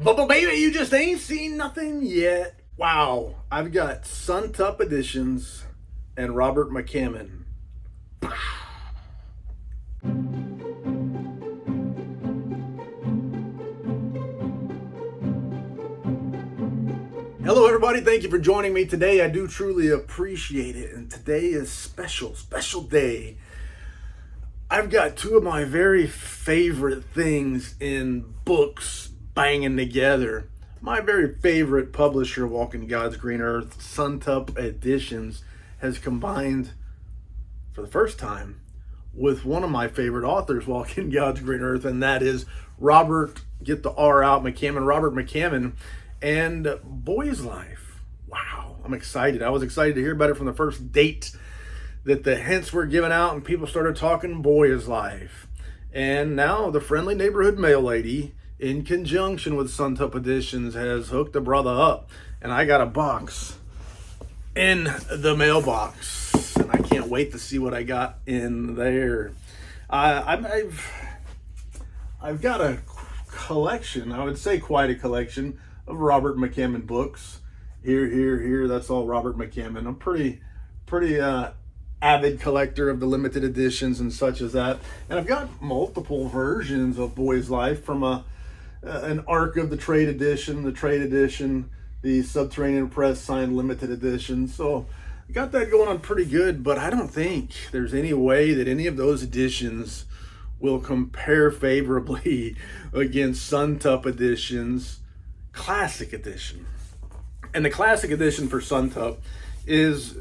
But baby, you just ain't seen nothing yet. Wow, I've got Suntup editions and Robert McCammon. Hello, everybody. Thank you for joining me today. I do truly appreciate it. And today is special day. I've got two of my very favorite things in books banging together. My very favorite publisher, Walking God's Green Earth, Suntup Editions, has combined for the first time with one of my favorite authors, Walking God's Green Earth, and that is Robert, get the R out, McCammon, Robert McCammon, and Boy's Life. Wow, I'm excited. I was excited to hear about it from the first date that the hints were given out and people started talking Boy's Life. And now the friendly neighborhood mail lady, in conjunction with Suntup Editions, has hooked the brother up. And I got a box in the mailbox. And I can't wait to see what I got in there. I've got a collection, I would say quite a collection, of Robert McCammon books. Here, that's all Robert McCammon. I'm pretty avid collector of the limited editions and such as that. And I've got multiple versions of Boy's Life, from an Arc of the Trade Edition, the Subterranean Press signed limited edition. So I got that going on pretty good, but I don't think there's any way that any of those editions will compare favorably against Suntup Editions Classic Edition. And the Classic Edition for Suntup is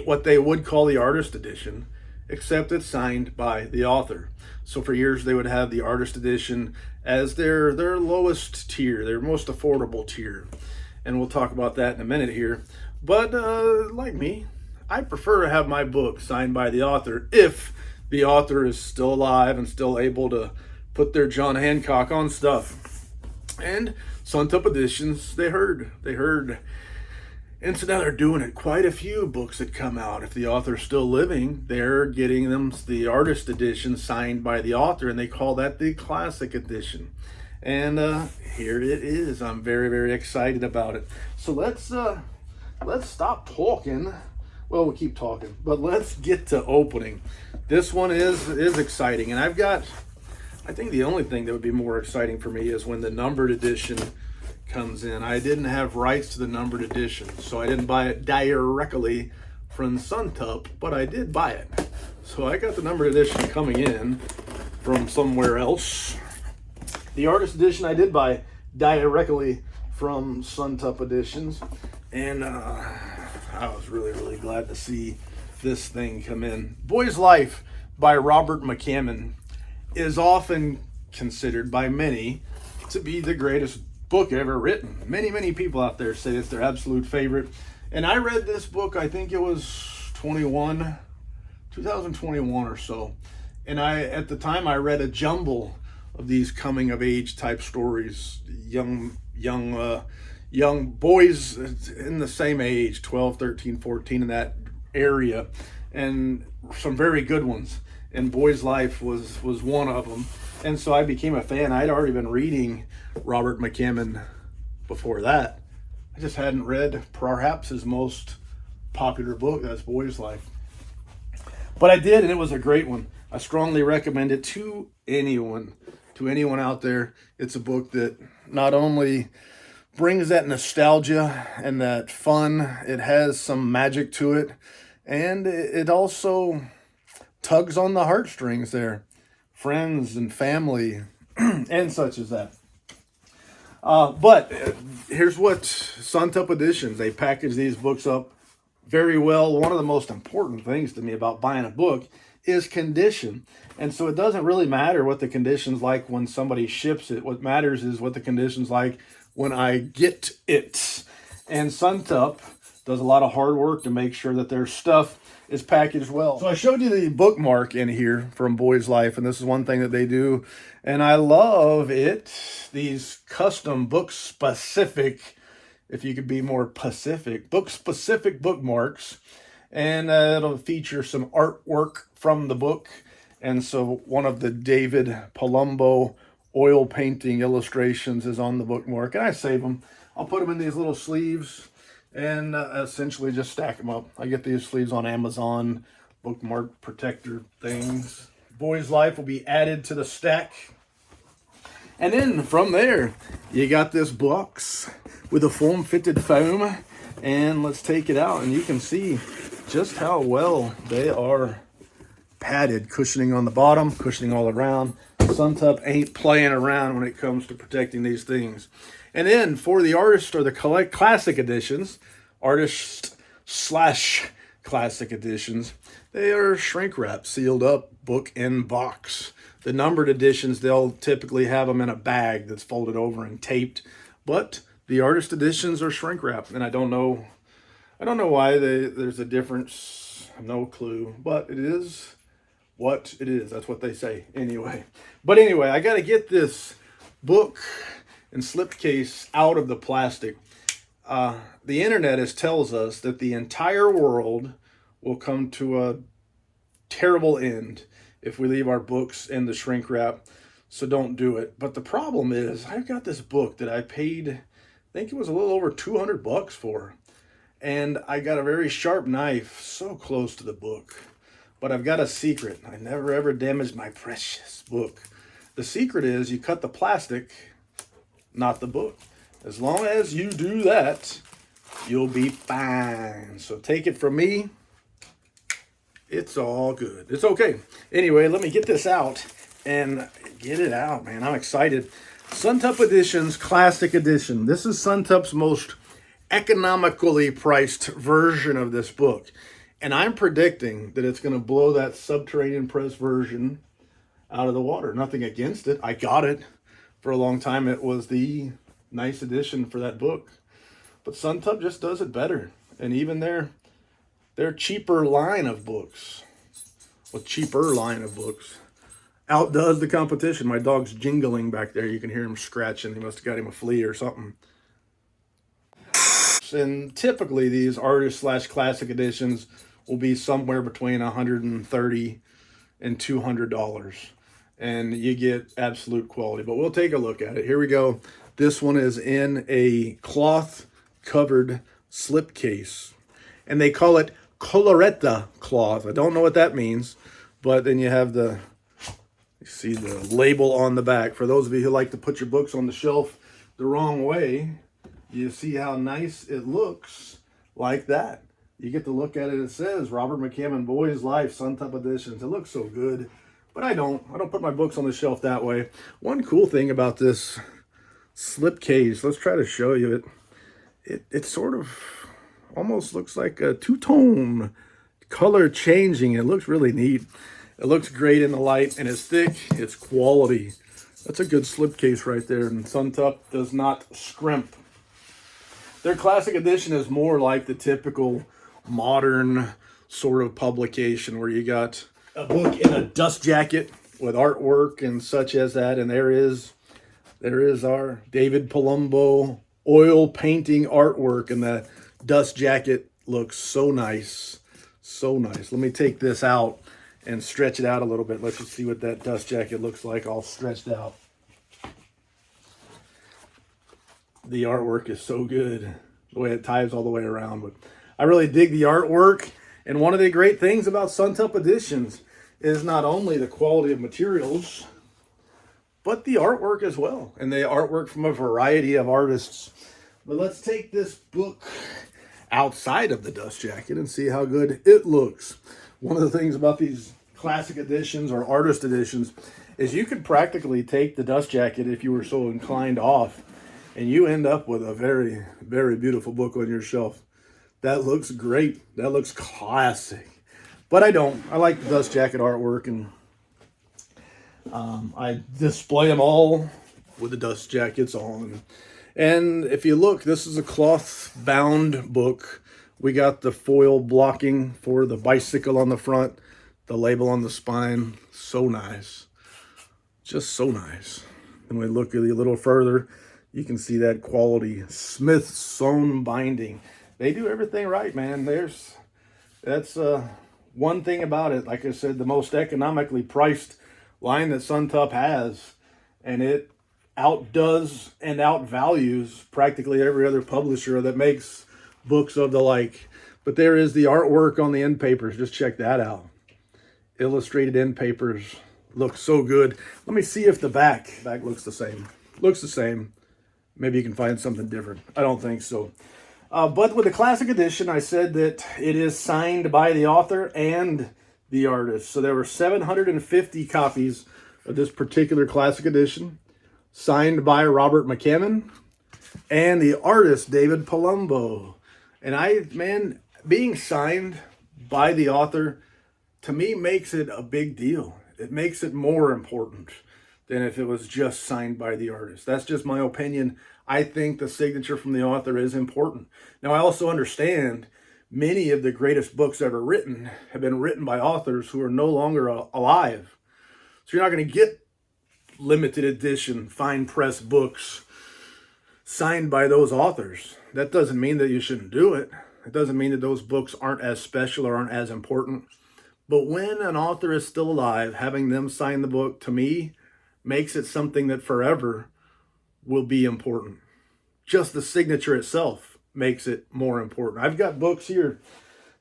what they would call the artist edition, except it's signed by the author. So for years they would have the artist edition as their lowest tier, their most affordable tier. And we'll talk about that in a minute here. But like me, I prefer to have my book signed by the author if the author is still alive and still able to put their John Hancock on stuff. And Suntup Editions, they heard. And so now they're doing it. Quite a few books that come out, if the author's still living, they're getting them the artist edition signed by the author, and they call that the Classic Edition. And here it is. I'm very excited about it. So let's stop talking. Well, we'll keep talking, but let's get to opening. This one is exciting, and I think the only thing that would be more exciting for me is when the numbered edition comes in. I didn't have rights to the numbered edition, so I didn't buy it directly from Suntup, but I did buy it. So I got the numbered edition coming in from somewhere else. The artist edition I did buy directly from Suntup Editions, and I was really glad to see this thing come in. Boy's Life by Robert McCammon is often considered by many to be the greatest book ever written. Many people out there say it's their absolute favorite. And I read this book, I think it was 2021 or so. And at the time I read a jumble of these coming of age type stories, young boys in the same age, 12, 13, 14, in that area, and some very good ones. And Boy's Life was one of them. And so I became a fan. I'd already been reading Robert McCammon before that. I just hadn't read perhaps his most popular book, that's Boy's Life. But I did, and it was a great one. I strongly recommend it to anyone out there. It's a book that not only brings that nostalgia and that fun, it has some magic to it, and it also tugs on the heartstrings there. Friends and family and such as that. But here's what Suntup Editions, they package these books up very well. One of the most important things to me about buying a book is condition. And so it doesn't really matter what the condition's like when somebody ships it. What matters is what the condition's like when I get it. And Suntup does a lot of hard work to make sure that their stuff is packaged well. So I showed you the bookmark in here from Boy's Life, and this is one thing that they do, and I love it. These custom book specific, if you could be more Pacific, book specific bookmarks, and it'll feature some artwork from the book. And so one of the David Palumbo oil painting illustrations is on the bookmark, and I save them. I'll put them in these little sleeves and essentially just stack them up. I get these sleeves on Amazon, bookmark protector things. Boy's Life will be added to the stack. And then from there, you got this box with a form-fitted foam. And let's take it out, and you can see just how well they are padded. Cushioning on the bottom, cushioning all around. Suntup ain't playing around when it comes to protecting these things. And then for the artist or the classic editions, artist slash classic editions, they are shrink wrap, sealed up, book in box. The numbered editions, they'll typically have them in a bag that's folded over and taped, but the artist editions are shrink wrap, and I don't know why there's a difference. No clue, but it is what it is. That's what they say anyway. But anyway, I got to get this book and slipcase out of the plastic. The internet tells us that the entire world will come to a terrible end if we leave our books in the shrink wrap. So don't do it. But the problem is, I've got this book that I paid, I think it was a little over $200 for. And I got a very sharp knife so close to the book. But I've got a secret. I never ever damaged my precious book. The secret is you cut the plastic, not the book. As long as you do that, you'll be fine. So take it from me, it's all good. It's okay. Anyway, let me get this out and get it out, man. I'm excited. Suntup Editions, Classic Edition. This is Suntup's most economically priced version of this book. And I'm predicting that it's going to blow that Subterranean Press version out of the water. Nothing against it. I got it for a long time. It was the nice edition for that book. But Suntup just does it better. And even their cheaper line of books, outdoes the competition. My dog's jingling back there. You can hear him scratching. He must have got him a flea or something. And typically these artist slash classic editions will be somewhere between $130 and $200. And you get absolute quality. But we'll take a look at it. Here we go. This one is in a cloth covered slipcase. And they call it coloretta cloth. I don't know what that means. But then you have you see the label on the back. For those of you who like to put your books on the shelf the wrong way, you see how nice it looks like that. You get to look at it. It says Robert McCammon Boy's Life Suntup Editions. It looks so good. But I don't put my books on the shelf that way. One cool thing about this slipcase, let's try to show you it. It sort of almost looks like a two-tone color changing. It looks really neat. It looks great in the light, and it's thick. It's quality. That's a good slipcase right there. And Suntup does not scrimp. Their classic edition is more like the typical modern sort of publication where you got a book in a dust jacket with artwork and such as that. And there is our David Palumbo oil painting artwork, and the dust jacket looks so nice. So nice. Let me take this out and stretch it out a little bit. Let's just see what that dust jacket looks like all stretched out. The artwork is so good, the way it ties all the way around. But I really dig the artwork. And one of the great things about Suntup Editions is not only the quality of materials, but the artwork as well. And the artwork from a variety of artists. But let's take this book outside of the dust jacket and see how good it looks. One of the things about these classic editions or artist editions is you could practically take the dust jacket, if you were so inclined, off, and you end up with a very, very beautiful book on your shelf. That looks great. That looks classic. But I don't. I like the dust jacket artwork, and I display them all with the dust jackets on. And if you look, this is a cloth-bound book. We got the foil blocking for the bicycle on the front, the label on the spine. So nice. Just so nice. And we look a little further, you can see that quality Smith sewn binding. They do everything right, man. That's one thing about it. Like I said, the most economically priced line that Suntup has. and it outdoes and outvalues practically every other publisher that makes books of the like. But there is the artwork on the end papers. Just check that out. Illustrated end papers look so good. Let me see if the back looks the same. Looks the same. Maybe you can find something different. I don't think so. But with the classic edition, I said that it is signed by the author and the artist. So there were 750 copies of this particular classic edition, signed by Robert McCammon and the artist David Palumbo. And being signed by the author, to me, makes it a big deal. It makes it more important than if it was just signed by the artist. That's just my opinion. I think the signature from the author is important. Now, I also understand many of the greatest books ever written have been written by authors who are no longer alive. So you're not going to get limited edition, fine press books signed by those authors. That doesn't mean that you shouldn't do it. It doesn't mean that those books aren't as special or aren't as important. But when an author is still alive, having them sign the book, to me, makes it something that forever will be important. Just the signature itself makes it more important. I've got books here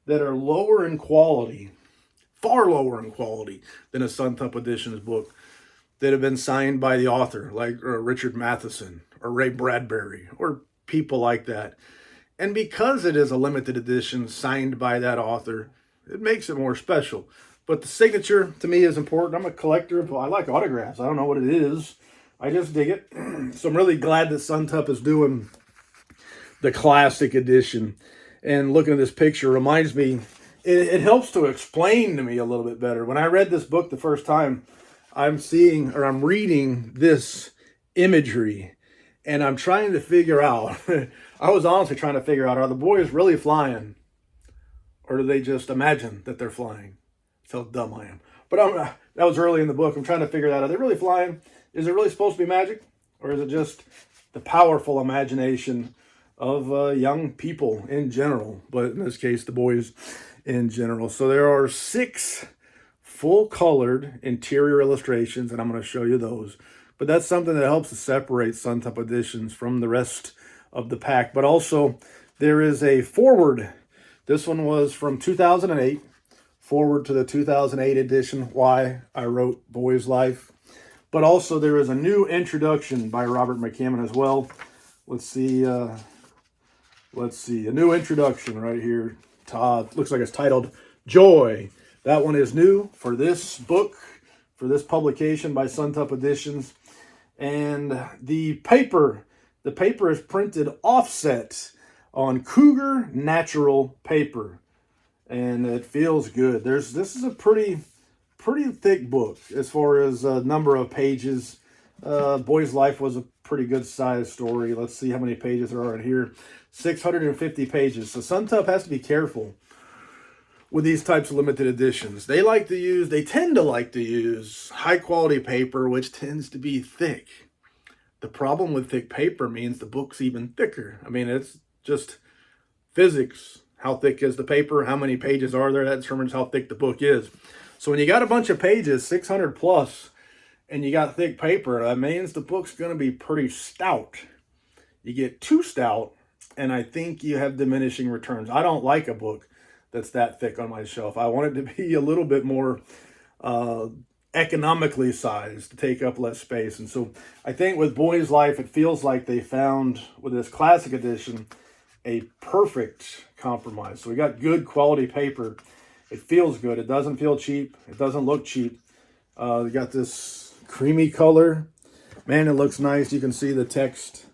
that are lower in quality, far lower in quality than a Suntup Editions book, that have been signed by the author, like Richard Matheson or Ray Bradbury or people like that. And because it is a limited edition signed by that author, it makes it more special. But the signature, to me, is important. I'm a collector. I like autographs. I don't know what it is. I just dig it. So I'm really glad that Suntup is doing the classic edition. And looking at this picture reminds me, it helps to explain to me a little bit better. When I read this book the first time, I'm reading this imagery, and I'm trying to figure out, I was honestly trying to figure out, are the boys really flying? Or do they just imagine that they're flying? That's how dumb I am. But that was early in the book. I'm trying to figure that out. Are they really flying? Is it really supposed to be magic? Or is it just the powerful imagination of young people in general? But in this case, the boys in general. So there are 6 full-colored interior illustrations, and I'm going to show you those. But that's something that helps to separate Suntup Editions from the rest of the pack. But also, there is a forward. This one was from 2008, forward to the 2008 edition, why I wrote Boy's Life. But also there is a new introduction by Robert McCammon as well. Let's see, a new introduction right here. Looks like it's titled Joy. That one is new for this book, for this publication by Suntup Editions. And the paper is printed offset on Cougar Natural paper, and it feels good. This is a pretty thick book as far as number of pages. Boy's Life was a pretty good sized story. Let's see how many pages there are in here. 650 pages. So Suntup has to be careful with these types of limited editions. They tend to like to use high quality paper, which tends to be thick. The problem with thick paper means the book's even thicker. I mean, it's just physics. How thick is the paper? How many pages are there? That determines how thick the book is. So when you got a bunch of pages, 600 plus, and you got thick paper, that means the book's going to be pretty stout. You get too stout, and I think you have diminishing returns. I don't like a book that's that thick on my shelf. I want it to be a little bit more economically sized to take up less space. And so I think with Boy's Life, it feels like they found, with this classic edition, a perfect compromise. So we got good quality paper. It feels good. It doesn't feel cheap. It doesn't look cheap. We got this creamy color. Man, it looks nice. You can see the text,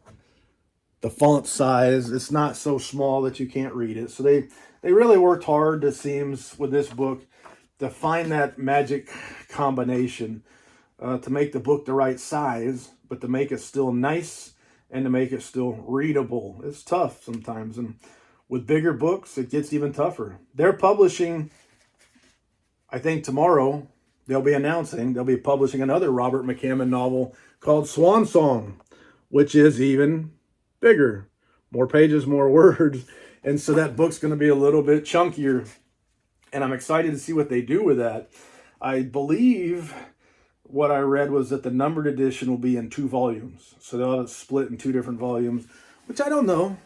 the font size. It's not so small that you can't read it. So they really worked hard, it seems, with this book to find that magic combination to make the book the right size, but to make it still nice and to make it still readable. It's tough sometimes, and with bigger books, it gets even tougher. They're publishing, I think tomorrow, they'll be publishing another Robert McCammon novel called Swan Song, which is even bigger. More pages, more words. And so that book's going to be a little bit chunkier. And I'm excited to see what they do with that. I believe what I read was that the numbered edition will be in 2 volumes. So they'll have it split in 2 different volumes, which I don't know.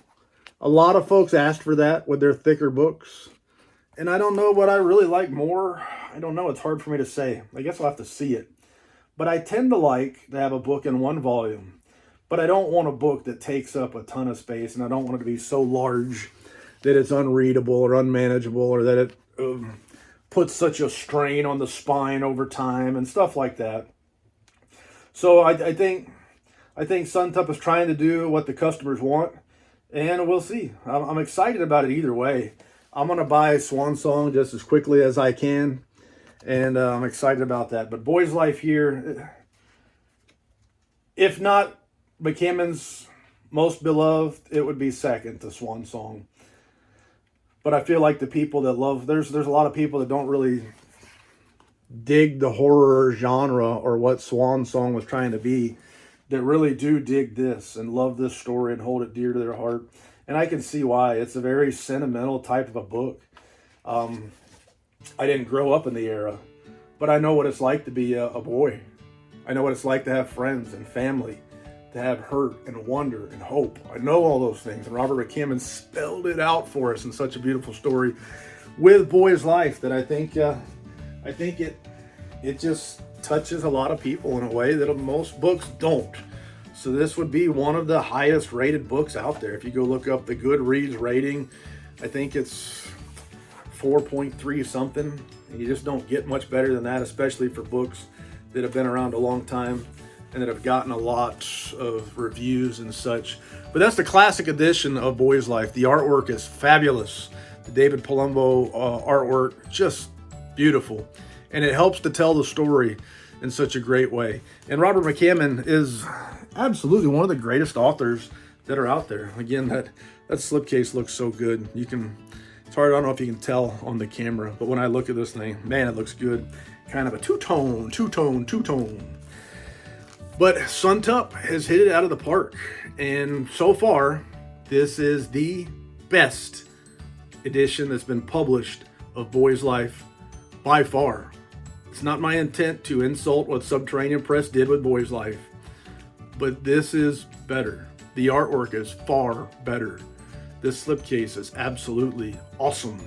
A lot of folks asked for that with their thicker books. And I don't know what I really like more. I don't know. It's hard for me to say. I guess I'll have to see it. But I tend to like to have a book in 1 volume. But I don't want a book that takes up a ton of space, and I don't want it to be so large that it's unreadable or unmanageable, or that it puts such a strain on the spine over time and stuff like that. So I think Suntup is trying to do what the customers want, and we'll see. I'm excited about it either way. I'm going to buy Swan Song just as quickly as I can, and I'm excited about that. But Boy's Life here, if not McCammon's most beloved, it would be second to Swan Song. But I feel like the people that love, there's a lot of people that don't really dig the horror genre or what Swan Song was trying to be, that really do dig this and love this story and hold it dear to their heart. And I can see why. It's a very sentimental type of a book. I didn't grow up in the era, but I know what it's like to be a boy. I know what it's like to have friends and family, to have hurt and wonder and hope. I know all those things. And Robert McCammon spelled it out for us in such a beautiful story with Boy's Life that I think it just touches a lot of people in a way that most books don't. So this would be one of the highest rated books out there. If you go look up the Goodreads rating, I think it's 4.3 something. And you just don't get much better than that, especially for books that have been around a long time and that have gotten a lot of reviews and such. But that's the classic edition of Boy's Life. The artwork is fabulous. The David Palumbo artwork, just beautiful. And it helps to tell the story in such a great way. And Robert McCammon is absolutely one of the greatest authors that are out there. Again, that slipcase looks so good. It's hard, I don't know if you can tell on the camera, but when I look at this thing, man, it looks good. Kind of a two-tone. But Suntup has hit it out of the park. And so far, this is the best edition that's been published of Boy's Life by far. It's not my intent to insult what Subterranean Press did with Boy's Life, but this is better. The artwork is far better. This slipcase is absolutely awesome.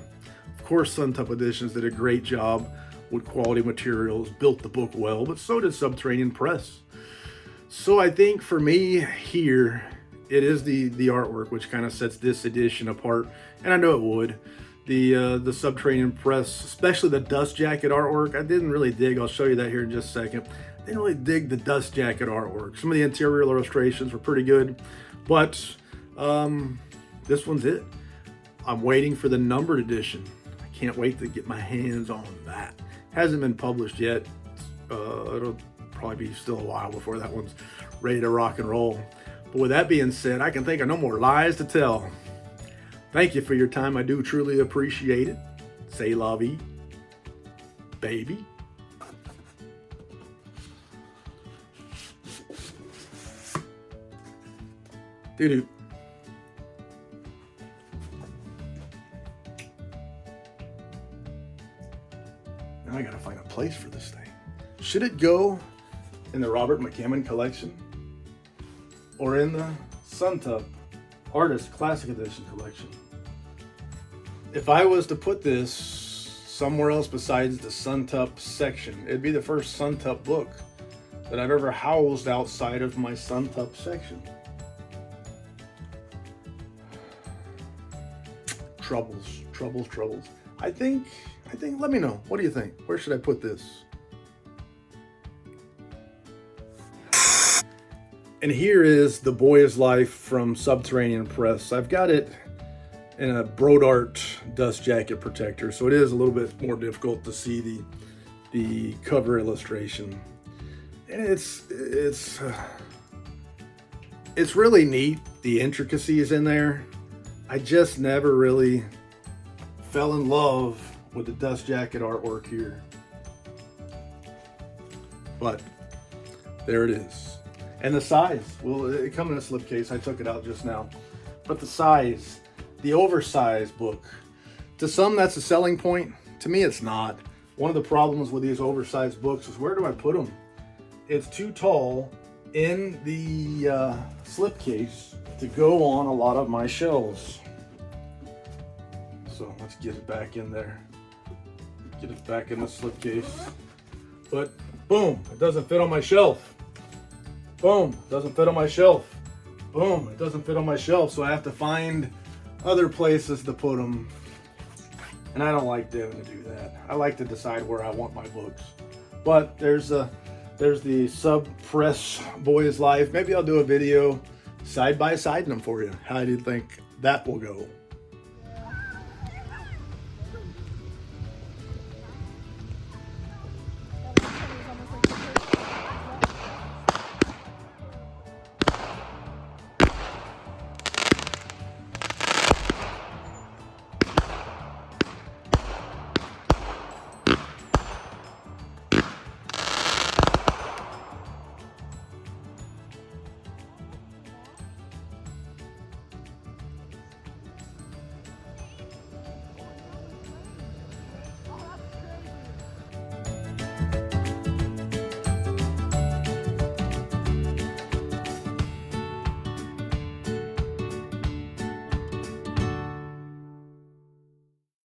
Of course, Suntup Editions did a great job with quality materials, built the book well, but so did Subterranean Press. So I think for me here, it is the artwork which kind of sets this edition apart, and I know it would. The Subterranean Press, especially the dust jacket artwork, I didn't really dig. I'll show you that here in just a second. I didn't really dig the dust jacket artwork. Some of the interior illustrations were pretty good, but this one's it. I'm waiting for the numbered edition. I can't wait to get my hands on that. Hasn't been published yet. It'll probably be still a while before that one's ready to rock and roll. But with that being said, I can think of no more lies to tell. Thank you for your time. I do truly appreciate it. C'est la vie, baby. Doo-doo. Now I gotta find a place for this thing. Should it go in the Robert McCammon collection or in the Suntup Artist Classic Edition collection? If I was to put this somewhere else besides the Suntup section, it'd be the first Suntup book that I've ever housed outside of my Suntup section. Troubles. I think, let me know. What do you think? Where should I put this? And here is The Boy's Life from Subterranean Press. I've got it in a Brodart dust jacket protector, so it is a little bit more difficult to see the cover illustration. And it's really neat, the intricacies in there. I just never really fell in love with the dust jacket artwork here. But there it is. And the size, well, it comes in a slipcase. I took it out just now. But the size, the oversized book. To some, that's a selling point. To me, it's not. One of the problems with these oversized books is, where do I put them? it's too tall in the slipcase to go on a lot of my shelves. So let's get it back in there. Get it back in the slipcase. But boom, it doesn't fit on my shelf. Boom, it doesn't fit on my shelf. Boom, it doesn't fit on my shelf. So I have to find other places to put them. And I don't like having to do that. I like to decide where I want my books. But there's the Sub Press Boys Life. Maybe I'll do a video side by side them for you. How do you think that will go?